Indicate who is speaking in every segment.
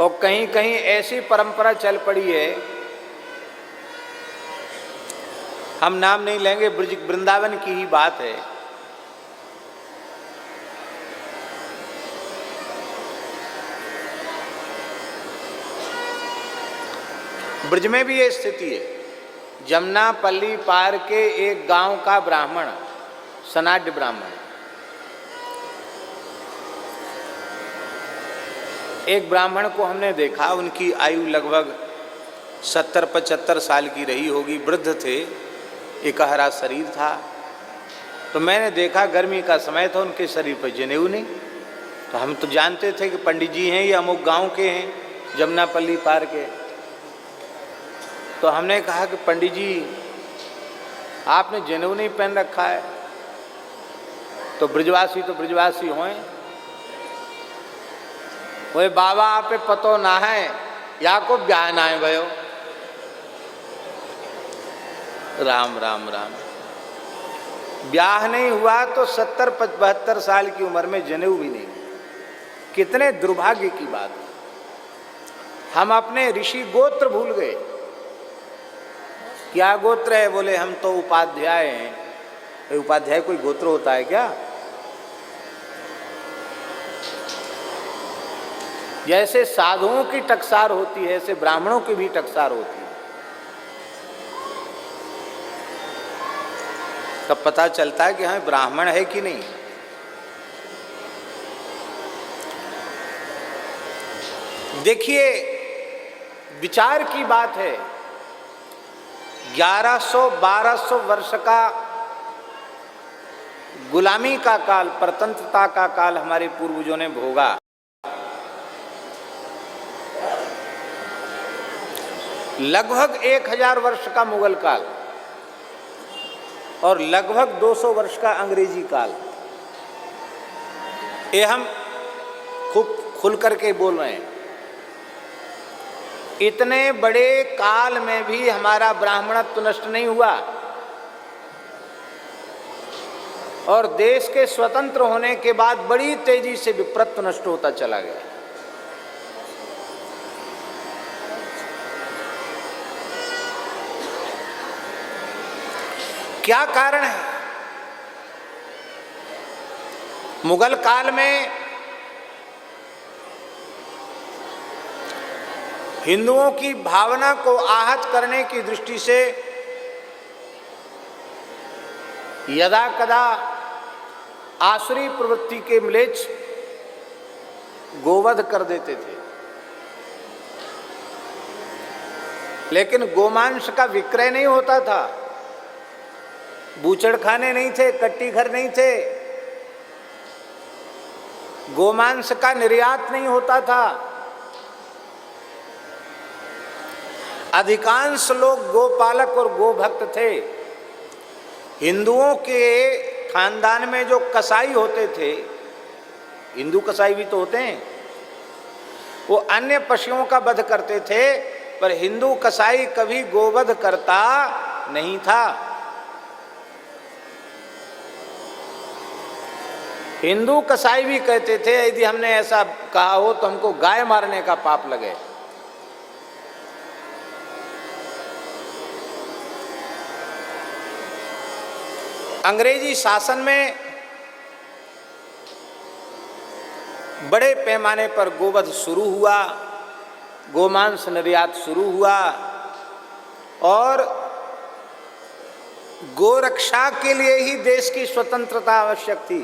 Speaker 1: और कहीं कहीं ऐसी परंपरा चल पड़ी है, हम नाम नहीं लेंगे, ब्रज वृंदावन की ही बात है। ब्रज में भी ये स्थिति है। जमुनापल्ली पार के एक गांव का ब्राह्मण, सनाड्य ब्राह्मण, एक ब्राह्मण को हमने देखा, उनकी आयु लगभग 70-75 साल की रही होगी, वृद्ध थे, एकहरा शरीर था। तो मैंने देखा गर्मी का समय था, उनके शरीर पर जनेऊ नहीं। तो हम तो जानते थे कि पंडित जी हैं, ये अमुक गांव के हैं, जमुनापल्ली पार के। तो हमने कहा कि पंडित जी आपने जनेऊ नहीं पहन रखा है। तो ब्रजवासी हों, वो बाबा आप पतो ना है, या को ब्याह ना है भयो। राम राम राम, ब्याह नहीं हुआ तो 70-72 साल की उम्र में जनेऊ भी नहीं। कितने दुर्भाग्य की बात है। हम अपने ऋषि गोत्र भूल गए। क्या गोत्र है? बोले हम तो उपाध्याय हैं। उपाध्याय कोई गोत्र होता है क्या? जैसे साधुओं की टकसार होती है, ऐसे ब्राह्मणों की भी टकसार होती है। तब पता चलता है कि हाँ ब्राह्मण है कि नहीं। देखिए, विचार की बात है। 1100-1200 वर्ष का गुलामी का काल, परतंत्रता का काल हमारे पूर्वजों ने भोगा। लगभग 1000 वर्ष का मुगल काल और लगभग 200 वर्ष का अंग्रेजी काल। ये हम खूब खुल करके बोल रहे हैं। इतने बड़े काल में भी हमारा ब्राह्मणत्व नष्ट नहीं हुआ और देश के स्वतंत्र होने के बाद बड़ी तेजी से विप्रत्व नष्ट होता चला गया। क्या कारण है? मुगल काल में हिंदुओं की भावना को आहत करने की दृष्टि से यदा कदा आसुरी प्रवृत्ति के म्लेच्छ गोवध कर देते थे, लेकिन गोमांस का विक्रय नहीं होता था। बूचड़खाने नहीं थे, कट्टी घर नहीं थे, गोमांस का निर्यात नहीं होता था। अधिकांश लोग गोपालक और गोभक्त थे। हिंदुओं के खानदान में जो कसाई होते थे, हिंदू कसाई भी तो होते हैं, वो अन्य पशुओं का वध करते थे, पर हिंदू कसाई कभी गोवध करता नहीं था। हिंदू कसाई भी कहते थे यदि हमने ऐसा कहा हो तो हमको गाय मारने का पाप लगे। अंग्रेजी शासन में बड़े पैमाने पर गोवध शुरू हुआ, गोमांस निर्यात शुरू हुआ और गोरक्षा के लिए ही देश की स्वतंत्रता आवश्यक थी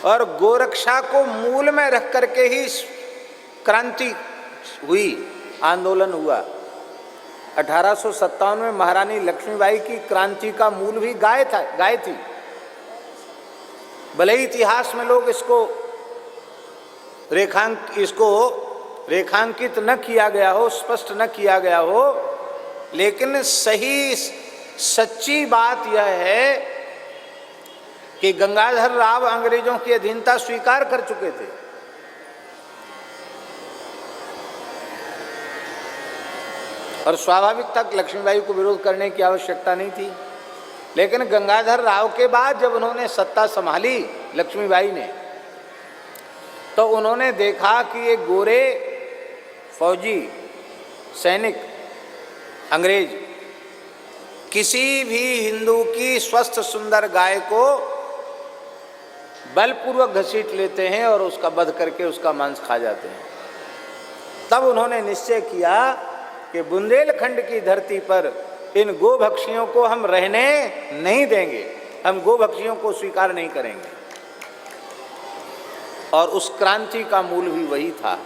Speaker 1: और गोरक्षा को मूल में रख करके ही क्रांति हुई, आंदोलन हुआ। 1857 में महारानी लक्ष्मीबाई की क्रांति का मूल भी गाय थी। भले ही इतिहास में लोग इसको रेखांकित न किया गया हो, स्पष्ट न किया गया हो, लेकिन सही सच्ची बात यह है कि गंगाधर राव अंग्रेजों की अधीनता स्वीकार कर चुके थे। और स्वाभाविक था कि लक्ष्मीबाई को विरोध करने की आवश्यकता नहीं थी। लेकिन गंगाधर राव के बाद जब उन्होंने सत्ता संभाली लक्ष्मीबाई ने, तो उन्होंने देखा कि ये गोरे फौजी सैनिक अंग्रेज किसी भी हिंदू की स्वस्थ सुंदर गाय को बलपूर्वक घसीट लेते हैं और उसका वध करके उसका मांस खा जाते हैं। तब उन्होंने निश्चय किया कि बुंदेलखंड की धरती पर इन गोभक्षियों को हम रहने नहीं देंगे, हम गोभक्षियों को स्वीकार नहीं करेंगे। और उस क्रांति का मूल भी वही था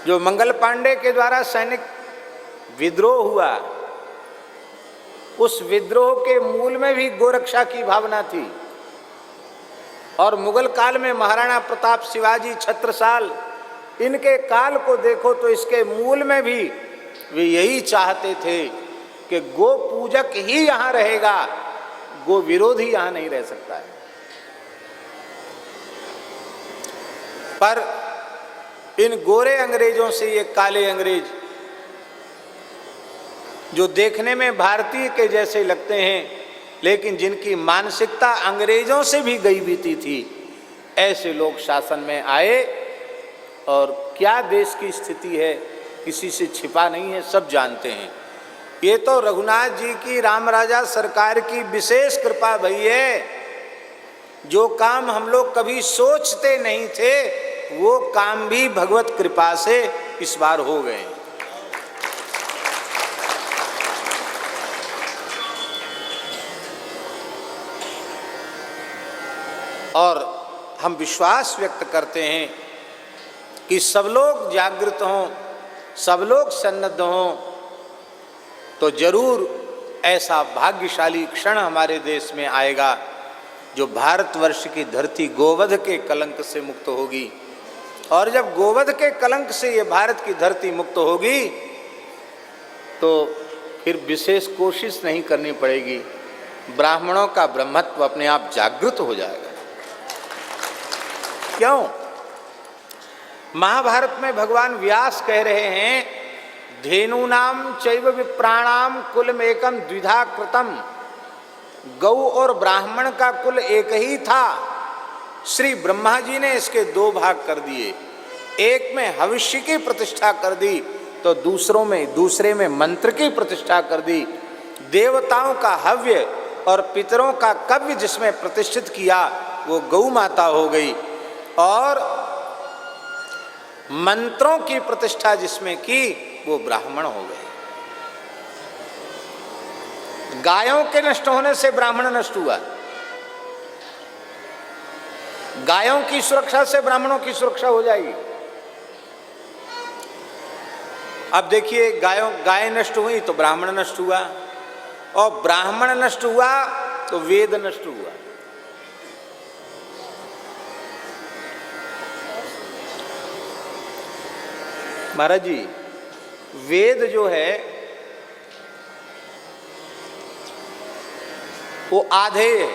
Speaker 1: जो मंगल पांडे के द्वारा सैनिक विद्रोह हुआ। उस विद्रोह के मूल में भी गोरक्षा की भावना थी। और मुगल काल में महाराणा प्रताप, शिवाजी, छत्रसाल, इनके काल को देखो तो इसके मूल में भी वे यही चाहते थे कि गो पूजक ही यहाँ रहेगा, गो विरोधी यहाँ नहीं रह सकता है। पर इन गोरे अंग्रेजों से ये काले अंग्रेज जो देखने में भारतीय के जैसे लगते हैं लेकिन जिनकी मानसिकता अंग्रेजों से भी गई बीती थी, ऐसे लोग शासन में आए और क्या देश की स्थिति है किसी से छिपा नहीं है, सब जानते हैं। ये तो रघुनाथ जी की राम राजा सरकार की विशेष कृपा भई है। जो काम हम लोग कभी सोचते नहीं थे वो काम भी भगवत कृपा से इस बार हो गए। और हम विश्वास व्यक्त करते हैं कि सब लोग जागृत हों, सब लोग सन्नद्ध हों तो जरूर ऐसा भाग्यशाली क्षण हमारे देश में आएगा जो भारतवर्ष की धरती गोवध के कलंक से मुक्त होगी। और जब गोवध के कलंक से ये भारत की धरती मुक्त होगी तो फिर विशेष कोशिश नहीं करनी पड़ेगी, ब्राह्मणों का ब्रह्मत्व अपने आप जागृत हो जाएगा। क्यों? महाभारत में भगवान व्यास कह रहे हैं, धेनूनाम चैव विप्राणाम कुलमेकम द्विधा कृतम। गौ और ब्राह्मण का कुल एक ही था, श्री ब्रह्मा जी ने इसके दो भाग कर दिए। एक में हविष्य की प्रतिष्ठा कर दी तो दूसरे में मंत्र की प्रतिष्ठा कर दी। देवताओं का हव्य और पितरों का कव्य जिसमें प्रतिष्ठित किया वो गौ माता हो गई, और मंत्रों की प्रतिष्ठा जिसमें की वो ब्राह्मण हो गए। गायों के नष्ट होने से ब्राह्मण नष्ट हुआ, गायों की सुरक्षा से ब्राह्मणों की सुरक्षा हो जाएगी। अब देखिए, गाय नष्ट हुई तो ब्राह्मण नष्ट हुआ, और ब्राह्मण नष्ट हुआ तो वेद नष्ट हुआ। महाराज जी, वेद जो है वो आधेय है,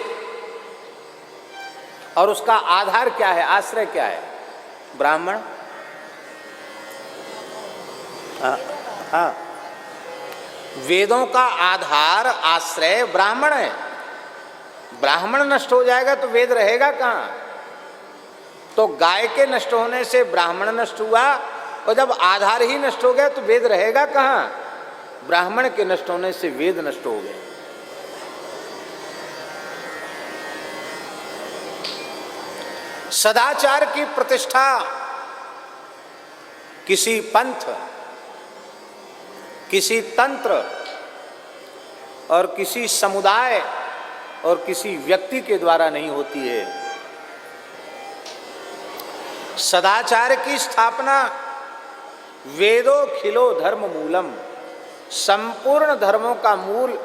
Speaker 1: और उसका आधार क्या है, आश्रय क्या है? ब्राह्मण। हाँ, वेदों का आधार आश्रय ब्राह्मण है। ब्राह्मण नष्ट हो जाएगा तो वेद रहेगा कहाँ? तो गाय के नष्ट होने से ब्राह्मण नष्ट हुआ, और जब आधार ही नष्ट हो गया तो वेद रहेगा कहाँ? ब्राह्मण के नष्ट होने से वेद नष्ट हो गए। सदाचार की प्रतिष्ठा किसी पंथ, किसी तंत्र और किसी समुदाय और किसी व्यक्ति के द्वारा नहीं होती है। सदाचार की स्थापना वेदो खिलो धर्म मूलम, संपूर्ण धर्मों का मूल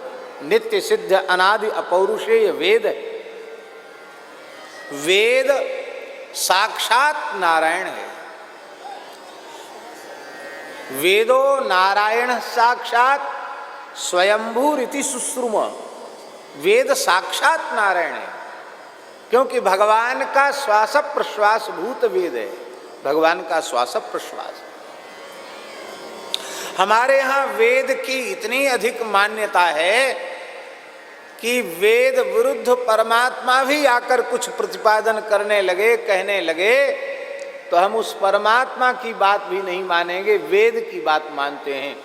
Speaker 1: नित्य सिद्ध अनादि अपौरुषेय वेद है। वेद साक्षात नारायण है। वेदो नारायण साक्षात स्वयंभूरिति सुश्रुम। वेद साक्षात नारायण है, क्योंकि भगवान का श्वास प्रश्वास भूत वेद है। भगवान का श्वास प्रश्वास। हमारे यहाँ वेद की इतनी अधिक मान्यता है कि वेद विरुद्ध परमात्मा भी आकर कुछ प्रतिपादन करने लगे, कहने लगे तो हम उस परमात्मा की बात भी नहीं मानेंगे, वेद की बात मानते हैं।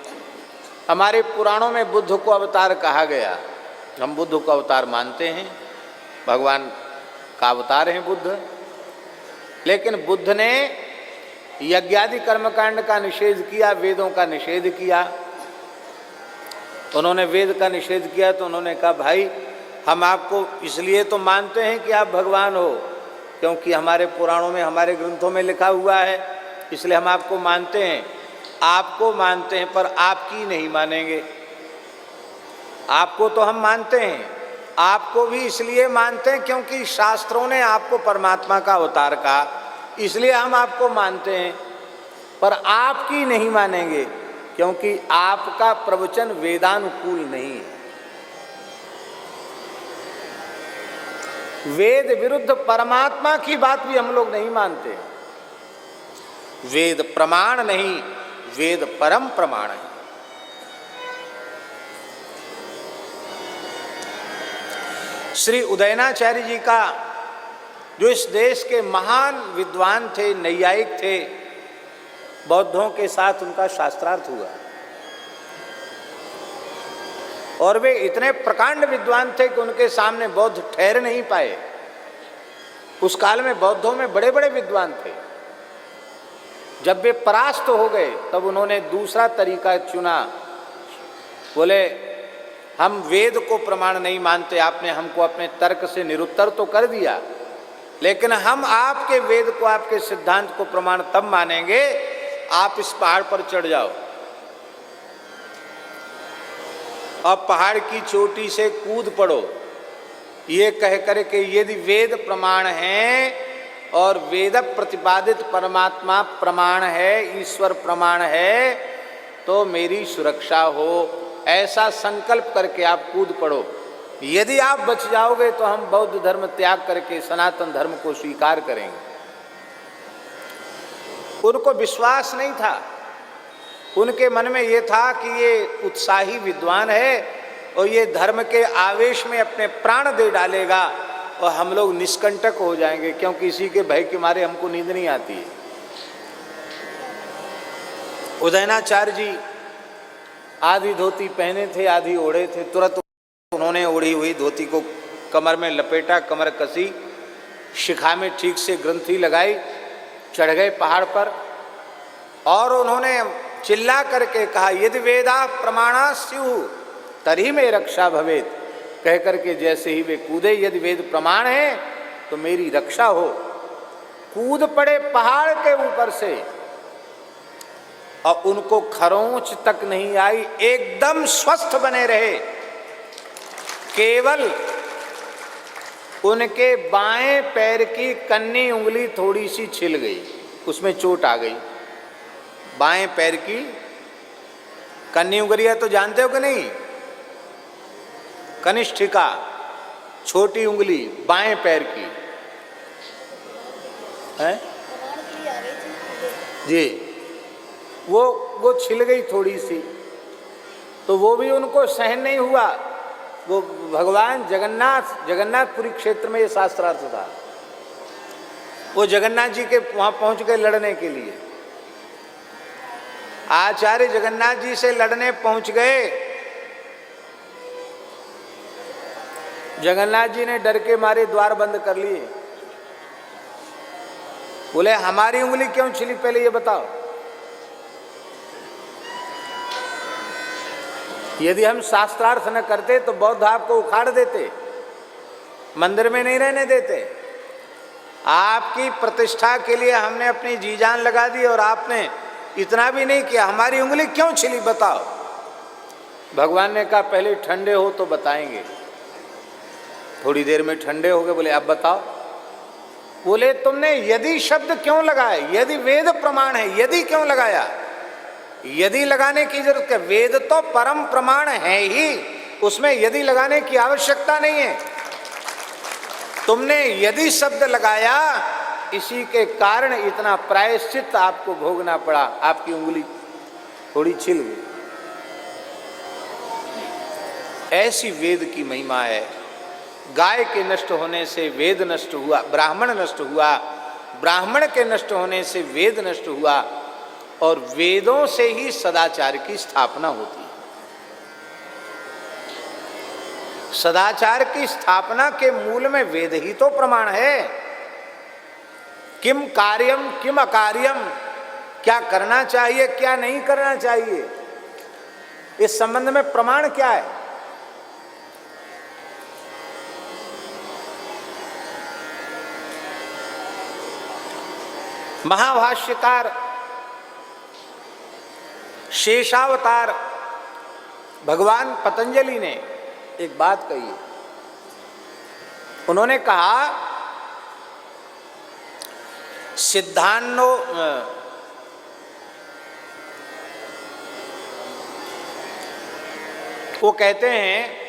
Speaker 1: हमारे पुराणों में बुद्ध को अवतार कहा गया, हम बुद्ध को अवतार मानते हैं, भगवान का अवतार हैं बुद्ध। लेकिन बुद्ध ने यज्ञादि कर्मकांड का निषेध किया, वेदों का निषेध किया। उन्होंने वेद का निषेध किया तो उन्होंने कहा भाई हम आपको इसलिए तो मानते हैं कि आप भगवान हो, क्योंकि हमारे पुराणों में, हमारे ग्रंथों में लिखा हुआ है, इसलिए हम आपको मानते हैं। आपको मानते हैं पर आपकी नहीं मानेंगे। आपको तो हम मानते हैं, आपको भी इसलिए मानते हैं क्योंकि शास्त्रों ने आपको परमात्मा का अवतार कहा, इसलिए हम आपको मानते हैं। पर आपकी नहीं मानेंगे क्योंकि आपका प्रवचन वेदानुकूल नहीं है। वेद विरुद्ध परमात्मा की बात भी हम लोग नहीं मानते। वेद प्रमाण नहीं, वेद परम प्रमाण है। श्री उदयनाचार्य जी का, जो इस देश के महान विद्वान थे, नैयायिक थे, बौद्धों के साथ उनका शास्त्रार्थ हुआ और वे इतने प्रकांड विद्वान थे कि उनके सामने बौद्ध ठहर नहीं पाए। उस काल में बौद्धों में बड़े बड़े विद्वान थे। जब वे परास्त हो गए तब उन्होंने दूसरा तरीका चुना। बोले हम वेद को प्रमाण नहीं मानते, आपने हमको अपने तर्क से निरुत्तर तो कर दिया, लेकिन हम आपके वेद को, आपके सिद्धांत को प्रमाण तब मानेंगे आप इस पहाड़ पर चढ़ जाओ और पहाड़ की चोटी से कूद पड़ो, ये कह कर के यदि वेद प्रमाण है और वेद प्रतिपादित परमात्मा प्रमाण है, ईश्वर प्रमाण है, तो मेरी सुरक्षा हो, ऐसा संकल्प करके आप कूद पड़ो। यदि आप बच जाओगे तो हम बौद्ध धर्म त्याग करके सनातन धर्म को स्वीकार करेंगे। उनको विश्वास नहीं था, उनके मन में ये था कि ये उत्साही विद्वान है और ये धर्म के आवेश में अपने प्राण दे डालेगा और हम लोग निष्कंटक हो जाएंगे, क्योंकि इसी के भय के मारे हमको नींद नहीं आती है। उदयनाचार्य जी आधी धोती पहने थे, आधी ओढ़े थे। तुरंत उन्होंने ओढ़ी हुई धोती को कमर में लपेटा, कमर कसी, शिखा में ठीक से ग्रंथि लगाई, चढ़ गए पहाड़ पर और उन्होंने चिल्ला करके कहा यदि वेदा प्रमाणा स्युः तरी में रक्षा भवेत। कह करके जैसे ही वे कूदे, यदि वेद प्रमाण है तो मेरी रक्षा हो। कूद पड़े पहाड़ के ऊपर से और उनको खरोंच तक नहीं आई, एकदम स्वस्थ बने रहे। केवल उनके बाएं पैर की कन्नी उंगली थोड़ी सी छिल गई, उसमें चोट आ गई। बाएं पैर की कन्नी उंगलियां तो जानते हो कि नहीं? कनिष्ठिका, छोटी उंगली बाएं पैर की है जी, वो छिल गई थोड़ी सी, तो वो भी उनको सहन नहीं हुआ। वो भगवान जगन्नाथपुरी क्षेत्र में ये शास्त्रार्थ था। वो जगन्नाथ जी के वहां पहुंच गए लड़ने के लिए। आचार्य जगन्नाथ जी से लड़ने पहुंच गए। जगन्नाथ जी ने डर के मारे द्वार बंद कर लिए। बोले हमारी उंगली क्यों छिली, पहले ये बताओ। यदि हम शास्त्रार्थ न करते तो बौद्ध आपको उखाड़ देते, मंदिर में नहीं रहने देते। आपकी प्रतिष्ठा के लिए हमने अपनी जी जान लगा दी और आपने इतना भी नहीं किया, हमारी उंगली क्यों छिली बताओ। भगवान ने कहा पहले ठंडे हो तो बताएंगे। थोड़ी देर में ठंडे हो गए, बोले अब बताओ। बोले तुमने यदि शब्द क्यों लगाया, यदि वेद प्रमाण है, यदि क्यों लगाया? यदि लगाने की जरूरत है, वेद तो परम प्रमाण है ही, उसमें यदि लगाने की आवश्यकता नहीं है। तुमने यदि शब्द लगाया, इसी के कारण इतना प्रायश्चित आपको भोगना पड़ा, आपकी उंगली थोड़ी छिल गई। ऐसी वेद की महिमा है। गाय के नष्ट होने से वेद नष्ट हुआ, ब्राह्मण नष्ट हुआ, ब्राह्मण के नष्ट होने से वेद नष्ट हुआ और वेदों से ही सदाचार की स्थापना होती है। सदाचार की स्थापना के मूल में वेद ही तो प्रमाण है। किम कार्यम किम अकार्यम, क्या करना चाहिए क्या नहीं करना चाहिए, इस संबंध में प्रमाण क्या है? महाभाष्यकार शेषावतार भगवान पतंजलि ने एक बात कही। उन्होंने कहा सिद्धांतो वो कहते हैं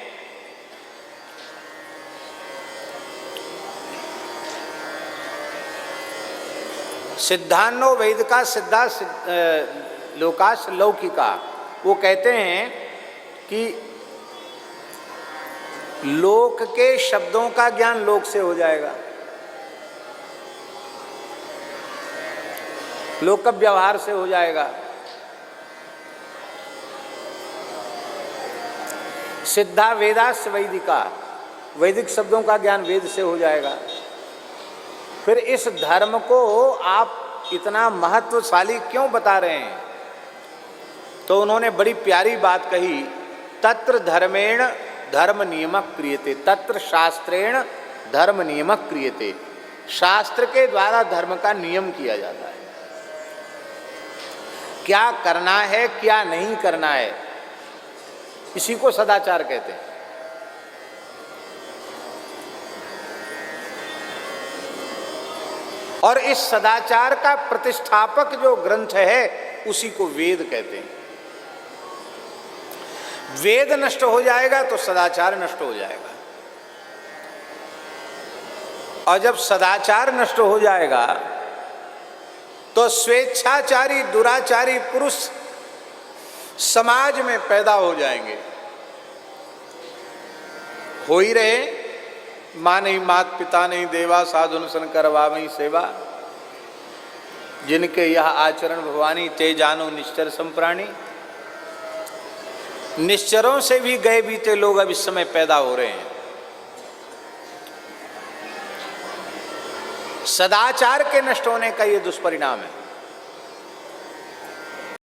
Speaker 1: सिद्धांतो वैद का सिद्धा लोकाश लौकिका। वो कहते हैं कि लोक के शब्दों का ज्ञान लोक से हो जाएगा, लोक का व्यवहार से हो जाएगा। सिद्धा वेदास वैदिका, वैदिक शब्दों का ज्ञान वेद से हो जाएगा। फिर इस धर्म को आप इतना महत्वशाली क्यों बता रहे हैं? तो उन्होंने बड़ी प्यारी बात कही, तत्र धर्मेण धर्म नियमक क्रियते, तत्र शास्त्रेण धर्म नियमक क्रियते। शास्त्र के द्वारा धर्म का नियम किया जाता है, क्या करना है क्या नहीं करना है, इसी को सदाचार कहते हैं। और इस सदाचार का प्रतिष्ठापक जो ग्रंथ है उसी को वेद कहते हैं। वेद नष्ट हो जाएगा तो सदाचार नष्ट हो जाएगा, और जब सदाचार नष्ट हो जाएगा तो स्वेच्छाचारी दुराचारी पुरुष समाज में पैदा हो जाएंगे। हो ही रहे, माँ नहीं मात पिता नहीं देवा, साधुन सन करवावई सेवा, जिनके यह आचरण भवानी ते जानो निश्चर संप्राणी। निश्चरों से भी गए बीते लोग अब इस समय पैदा हो रहे हैं। सदाचार के नष्ट होने का ये दुष्परिणाम है।